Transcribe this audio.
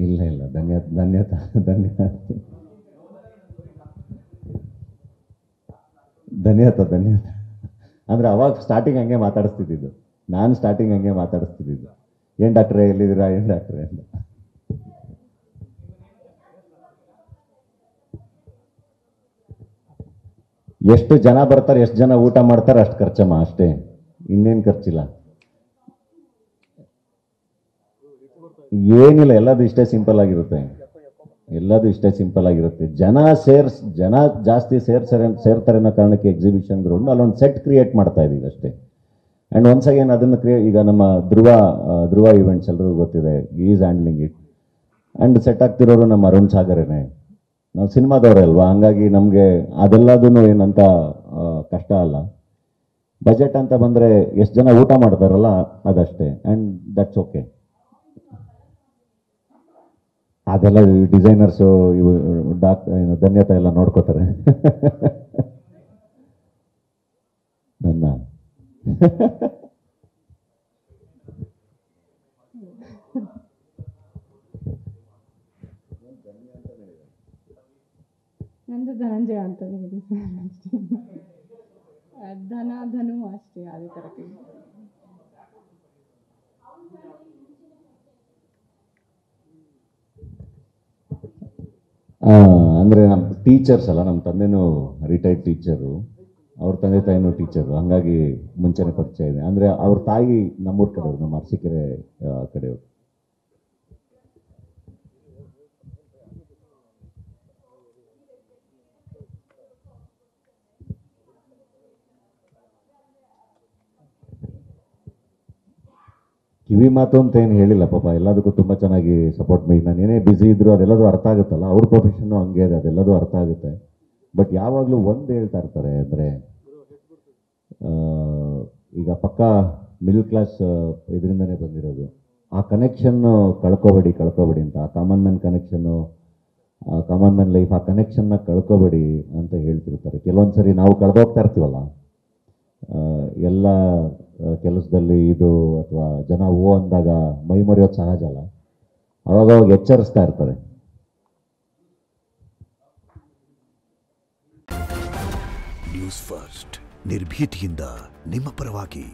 ಇಲ್ಲ ಇಲ್ಲ, ಧನ್ಯವಾದ. ಅಂದರೆ ಅವಾಗ ಸ್ಟಾರ್ಟಿಂಗ್ ಹಂಗೆ ಮಾತಾಡಿಸ್ತಿದ್ದು, ನಾನು ಸ್ಟಾರ್ಟಿಂಗ್ ಹಂಗೆ ಮಾತಾಡಿಸ್ತಿದ್ದು, ಏನು ಡಾಕ್ಟ್ರೇ ಎಲ್ಲಿದ್ದೀರಾ, ಏನು ಡಾಕ್ಟ್ರೇ ಅಂತ. ಎಷ್ಟು ಜನ ಬರ್ತಾರೆ, ಎಷ್ಟು ಜನ ಊಟ ಮಾಡ್ತಾರೆ, ಅಷ್ಟು ಖರ್ಚಮ್ಮ, ಅಷ್ಟೇ, ಇನ್ನೇನು ಖರ್ಚಿಲ್ಲ, ಏನಿಲ್ಲ. ಎಲ್ಲದು ಇಷ್ಟೇ ಸಿಂಪಲ್ ಆಗಿರುತ್ತೆ, ಜನ ಜಾಸ್ತಿ ಸೇರ್ತಾರೆ ಅನ್ನೋ ಕಾರಣಕ್ಕೆ ಎಕ್ಸಿಬಿಷನ್ ಗ್ರೌಂಡ್ ಅಲ್ಲೊಂದು ಸೆಟ್ ಕ್ರಿಯೇಟ್ ಮಾಡ್ತಾ ಇದೀವಿ ಅಷ್ಟೇ. ಆ್ಯಂಡ್ ಒನ್ಸ್ ಅಗೇನ್ ಅದನ್ನು ಈಗ ನಮ್ಮ ಧ್ರುವ ಇವೆಂಟ್ಸ್ ಎಲ್ಲರಿಗೂ ಗೊತ್ತಿದೆ, is handling it. And set ಆಗ್ತಿರೋರು ನಮ್ಮ ಅರುಣ್ ಸಾಗರೇನೆ, ನಾವು ಸಿನಿಮಾದವರೇ ಅಲ್ವಾ, ಹಂಗಾಗಿ ನಮಗೆ ಅದೆಲ್ಲದೂ ಏನಂತ ಕಷ್ಟ ಅಲ್ಲ. ಬಜೆಟ್ ಅಂತ ಬಂದರೆ ಎಷ್ಟು ಜನ ಊಟ ಮಾಡ್ತಾರಲ್ಲ ಅದಷ್ಟೇ, ಆ್ಯಂಡ್ ದಟ್ಸ್ ಓಕೆ. ಅದೆಲ್ಲ ಡಿಸೈನರ್ಸು ಇವು ಧನ್ಯತಾ ಎಲ್ಲ ನೋಡ್ಕೋತಾರೆ ನನ್ನ ನಂದು ಧನಂಜಯ ಅಂತ ಹೇಳಿ ಧನು ಅಷ್ಟೇ, ಅದೇ ಥರ. ಅಂದರೆ ನಮ್ಮ ಟೀಚರ್ಸ್ ಅಲ್ಲ, ನಮ್ಮ ತಂದೆನೂ ರಿಟೈರ್ಡ್ ಟೀಚರು, ಅವ್ರ ತಂದೆ ತಾಯಿನೂ ಟೀಚರು, ಹಾಗಾಗಿ ಮುಂಚೆನೇ ಪರಿಚಯ ಇದೆ. ಅಂದರೆ ಅವ್ರ ತಾಯಿ ನಮ್ಮೂರ ಕಡೆಯವರು, ನಮ್ಮ ಅರಸೀಕೆರೆ ಕಡೆಯವರು. ಕಿವಿ ಮಾತು ಅಂತ ಏನು ಹೇಳಿಲ್ಲ ಪಾಪ, ಎಲ್ಲದಕ್ಕೂ ತುಂಬ ಚೆನ್ನಾಗಿ ಸಪೋರ್ಟ್ ಮಾಡಿ. ನಾನು ಏನೇ ಬ್ಯುಸಿ ಇದ್ರು ಅದೆಲ್ಲದೂ ಅರ್ಥ ಆಗುತ್ತಲ್ಲ, ಅವ್ರ ಪ್ರೊಫೆಷನ್ನು ಹಂಗೆ ಇದೆ, ಅದೆಲ್ಲದೂ ಅರ್ಥ ಆಗುತ್ತೆ. ಬಟ್ ಯಾವಾಗಲೂ ಒಂದು ಹೇಳ್ತಾ ಇರ್ತಾರೆ, ಅಂದರೆ ಈಗ ಪಕ್ಕ ಮಿಡಲ್ ಕ್ಲಾಸ್ ಇದರಿಂದನೇ ಬಂದಿರೋದು, ಆ ಕನೆಕ್ಷನ್ನು ಕಳ್ಕೊಬೇಡಿ ಅಂತ, ಆ common man connection, common man life, ಆ ಕನೆಕ್ಷನ್ನ ಕಳ್ಕೊಬೇಡಿ ಅಂತ ಹೇಳ್ತಿರ್ತಾರೆ. ಕೆಲವೊಂದು ಸರಿ ನಾವು ಕಳೆದೋಗ್ತಾ ಇರ್ತೀವಲ್ಲ ಎಲ್ಲ ಕೆಲಸದಲ್ಲಿ, ಇದು ಅಥವಾ ಜನ ಅಂದಾಗ ಮೈ ಮರೆಯೋದು ಸಹಜ ಅಲ್ಲ, ಅವಾಗ ಎಚ್ಚರಿಸ್ತಾ ಇರ್ತಾರೆ. ನ್ಯೂಸ್ ಫಸ್ಟ್, ನಿರ್ಭೀತಿಯಿಂದ ನಿಮ್ಮ ಪರವಾಗಿ.